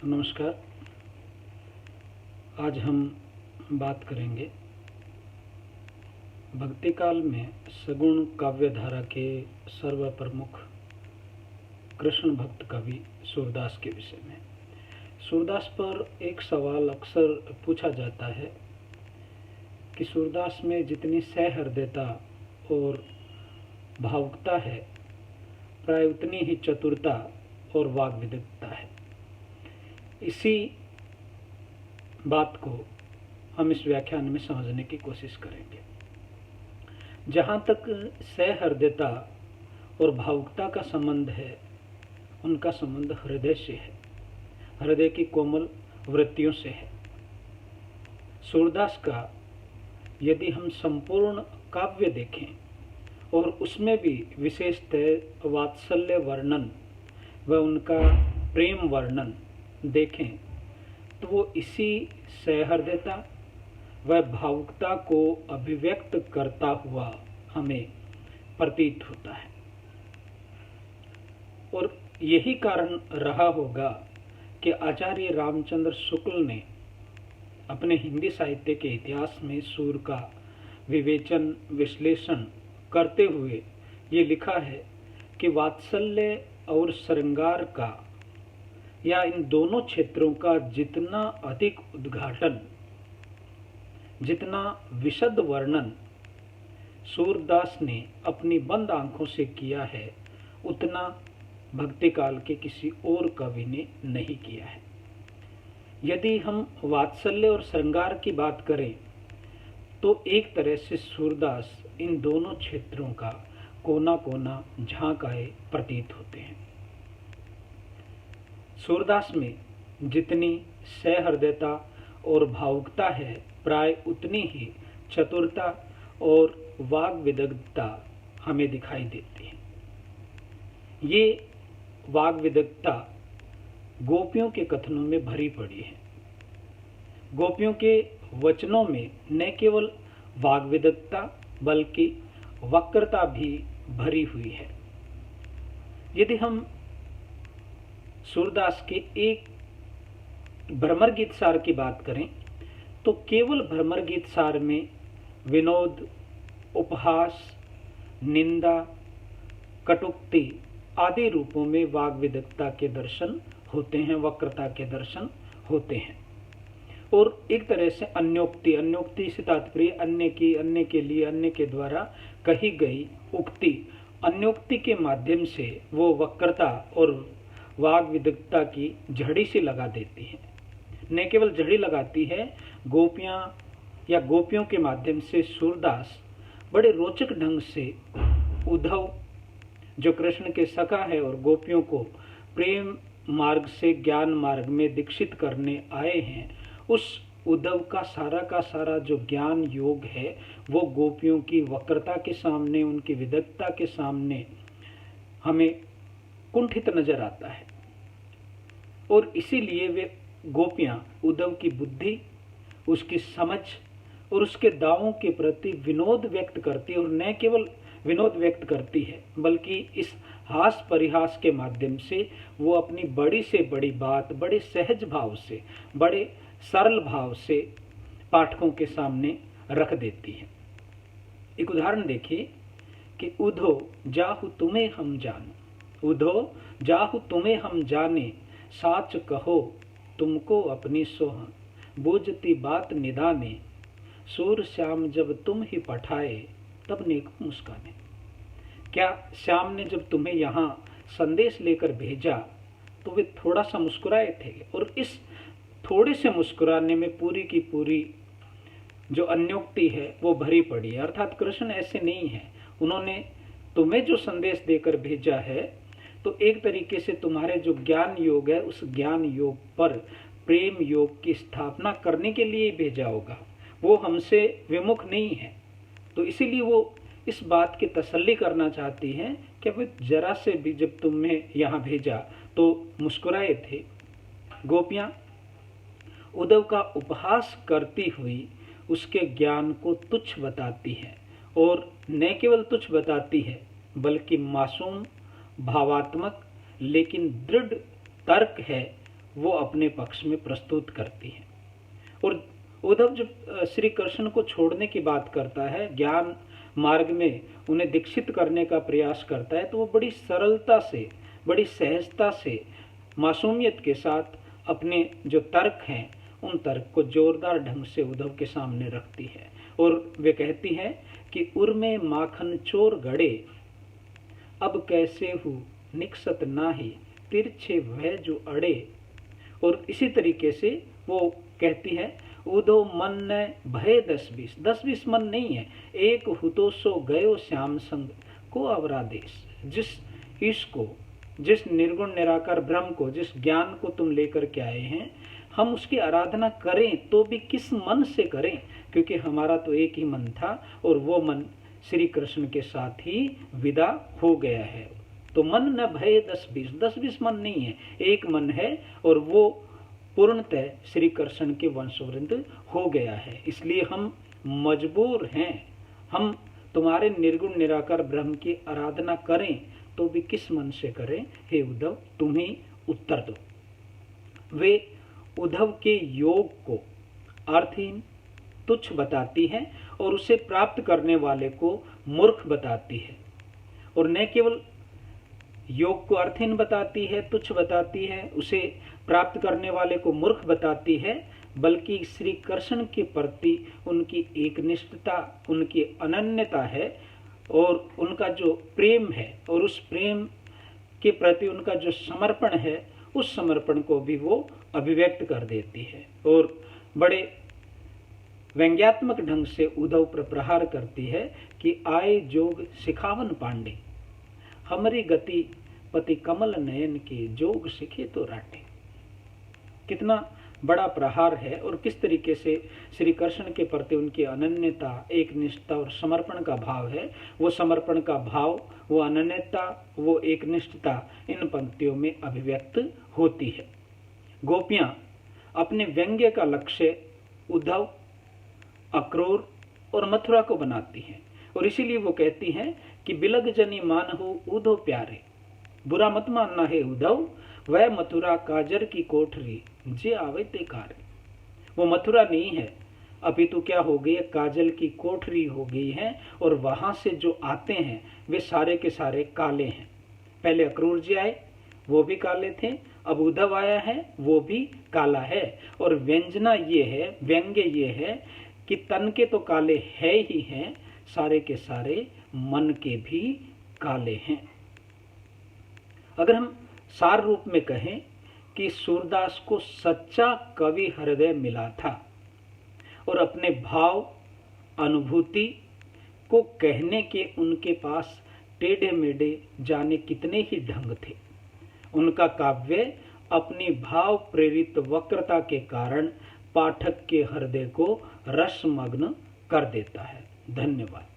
नमस्कार। आज हम बात करेंगे भक्ति काल में सगुण काव्य धारा के सर्वप्रमुख कृष्ण भक्त कवि सूरदास के विषय में। सूरदास पर एक सवाल अक्सर पूछा जाता है कि सूरदास में जितनी सहृदयता और भावुकता है, प्राय उतनी ही चतुरता और वाग्विदग्धता है। इसी बात को हम इस व्याख्यान में समझने की कोशिश करेंगे। जहाँ तक सहृदयता और भावुकता का संबंध है, उनका संबंध हृदय से है, हृदय की कोमल वृत्तियों से है। सूरदास का यदि हम संपूर्ण काव्य देखें और उसमें भी विशेषतः वात्सल्य वर्णन व उनका प्रेम वर्णन देखें तो वो इसी सहृदयता व भावुकता को अभिव्यक्त करता हुआ हमें प्रतीत होता है। और यही कारण रहा होगा कि आचार्य रामचंद्र शुक्ल ने अपने हिंदी साहित्य के इतिहास में सूर का विवेचन विश्लेषण करते हुए ये लिखा है कि वात्सल्य और श्रृंगार का या इन दोनों क्षेत्रों का जितना अधिक उद्घाटन, जितना विशद वर्णन सूरदास ने अपनी बंद आंखों से किया है, उतना भक्ति काल के किसी और कवि ने नहीं किया है। यदि हम वात्सल्य और श्रृंगार की बात करें तो एक तरह से सूरदास इन दोनों क्षेत्रों का कोना कोना झांक आए प्रतीत होते हैं। सूरदास में जितनी सहृदयता और भावुकता है, प्राय उतनी ही चतुरता और वाग्विदग्धता हमें दिखाई देती है। ये वाग्विदग्धता गोपियों के कथनों में भरी पड़ी है। गोपियों के वचनों में न केवल वाग्विदग्धता बल्कि वक्रता भी भरी हुई है। यदि हम सूरदास के एक भ्रमर गीत सार की बात करें तो केवल भ्रमर गीत सार में विनोद, उपहास, निंदा, कटुक्ति आदि रूपों में वाग्विदग्धता के दर्शन होते हैं, वक्रता के दर्शन होते हैं। और एक तरह से अन्योक्ति से तात्पर्य अन्य की, अन्य के लिए, अन्य के द्वारा कही गई उक्ति, अन्योक्ति के माध्यम से वो वक्रता और वाग्विदग्धता की झड़ी सी लगा देती है। न केवल झड़ी लगाती है, गोपियां या गोपियों के माध्यम से सूरदास बड़े रोचक ढंग से उद्धव जो कृष्ण के सखा है और गोपियों को प्रेम मार्ग से ज्ञान मार्ग में दीक्षित करने आए हैं, उस उद्धव का सारा जो ज्ञान योग है वो गोपियों की वक्रता के सामने, उनकी विदग्धता के सामने हमें कुंठित नजर आता है। और इसीलिए वे गोपियां उद्धव की बुद्धि, उसकी समझ और उसके दावों के प्रति विनोद व्यक्त करती है। और न केवल विनोद व्यक्त करती है बल्कि इस हास परिहास के माध्यम से वो अपनी बड़ी से बड़ी बात बड़े सहज भाव से, बड़े सरल भाव से पाठकों के सामने रख देती है। एक उदाहरण देखिए कि उधो जाहु तुम्हें हम जाने, उधो जाहु तुम्हें हम जाने, साच कहो तुमको अपनी सोहन, बूझती बात निदाने, सूर श्याम जब तुम ही पठाए, तब नेको मुस्काने। क्या श्याम ने जब तुम्हें यहाँ संदेश लेकर भेजा तो वे थोड़ा सा मुस्कुराए थे, और इस थोड़े से मुस्कुराने में पूरी की पूरी जो अन्योक्ति है वो भरी पड़ी है। अर्थात कृष्ण ऐसे नहीं है, उन्होंने तुम्हें जो संदेश देकर भेजा है तो एक तरीके से तुम्हारे जो ज्ञान योग है उस ज्ञान योग पर प्रेम योग की स्थापना करने के लिए भेजा होगा, वो हमसे विमुख नहीं है। तो इसीलिए वो इस बात की तसल्ली करना चाहती हैं कि वे जरा से भी जब तुम्हें यहाँ भेजा तो मुस्कुराए थे। गोपियाँ उद्धव का उपहास करती हुई उसके ज्ञान को तुच्छ बताती है, और न केवल तुच्छ बताती है बल्कि मासूम, भावात्मक लेकिन दृढ़ तर्क है वो अपने पक्ष में प्रस्तुत करती है। और उद्धव जब श्री कृष्ण को छोड़ने की बात करता है, ज्ञान मार्ग में उन्हें दीक्षित करने का प्रयास करता है, तो वो बड़ी सरलता से, बड़ी सहजता से, मासूमियत के साथ अपने जो तर्क हैं उन तर्क को जोरदार ढंग से उद्धव के सामने रखती है। और वे कहती है कि उर में माखन चोर गड़े, अब कैसे हूँ निकसत नाही, तिरछे वह जो अड़े। और इसी तरीके से वो कहती है, उदो मन न भय 10-20, 10-20 मन नहीं है, एक हुतो सो गयो श्याम संग को अवरादेश। जिस ईश को, जिस निर्गुण निराकार ब्रह्म को, जिस ज्ञान को तुम लेकर के आए हैं, हम उसकी आराधना करें तो भी किस मन से करें, क्योंकि हमारा तो एक ही मन था और वो मन श्री कृष्ण के साथ ही विदा हो गया है। तो मन न भय 10-20, 10-20 मन नहीं है, एक मन है और वो पूर्णतः श्री कृष्ण के वंशवृंद हो गया है। इसलिए हम मजबूर हैं, हम तुम्हारे निर्गुण निराकार ब्रह्म की आराधना करें तो भी किस मन से करें, हे उद्धव तुम ही उत्तर दो। वे उद्धव के योग को अर्थहीन, तुच्छ बताती है और उसे प्राप्त करने वाले को मूर्ख बताती है। और न केवल योग को अर्थहीन बताती है, तुच्छ बताती है, उसे प्राप्त करने वाले को मूर्ख बताती है, बल्कि श्री कृष्ण के प्रति उनकी एकनिष्ठता, उनकी अनन्यता है और उनका जो प्रेम है और उस प्रेम के प्रति उनका जो समर्पण है, उस समर्पण को भी वो अभिव्यक्त कर देती है। और बड़े व्यंग्यात्मक ढंग से उद्धव पर प्रहार करती है कि आए जोग सिखावन पांडे, हमारी गति पति कमल नयन के जोग सिखे तो राटे। कितना बड़ा प्रहार है और किस तरीके से श्री कृष्ण के प्रति उनकी अनन्यता, एक निष्ठा और समर्पण का भाव है। वो समर्पण का भाव, वो अनन्यता, वो एक निष्ठता इन पंक्तियों में अभिव्यक्त होती है। गोपियां अपने व्यंग्य का लक्ष्य उद्धव, अक्रूर और मथुरा को बनाती हैं और इसीलिए वो कहती हैं कि बिलग जनी मान हो उद्धव प्यारे, बुरा मत मानना है उद्धव, वह मथुरा काजर की कोठरी जे आवे ते कारे। वो मथुरा नहीं है, अभी तो क्या हो गई है, काजल की कोठरी हो गई है और वहां से जो आते हैं वे सारे के सारे काले हैं। पहले अक्रूर जी आए, वो भी काले थे, अब उद्धव आया है, वो भी काला है। और व्यंजना ये है, व्यंग्य ये है कि तन के तो काले है ही हैं, सारे के सारे मन के भी काले हैं। अगर हम सार रूप में कहें कि सूरदास को सच्चा कवि हृदय मिला था और अपने भाव, अनुभूति को कहने के उनके पास टेढ़े मेढ़े जाने कितने ही ढंग थे। उनका काव्य अपनी भाव प्रेरित वक्रता के कारण पाठक के हृदय को रसमग्न कर देता है। धन्यवाद।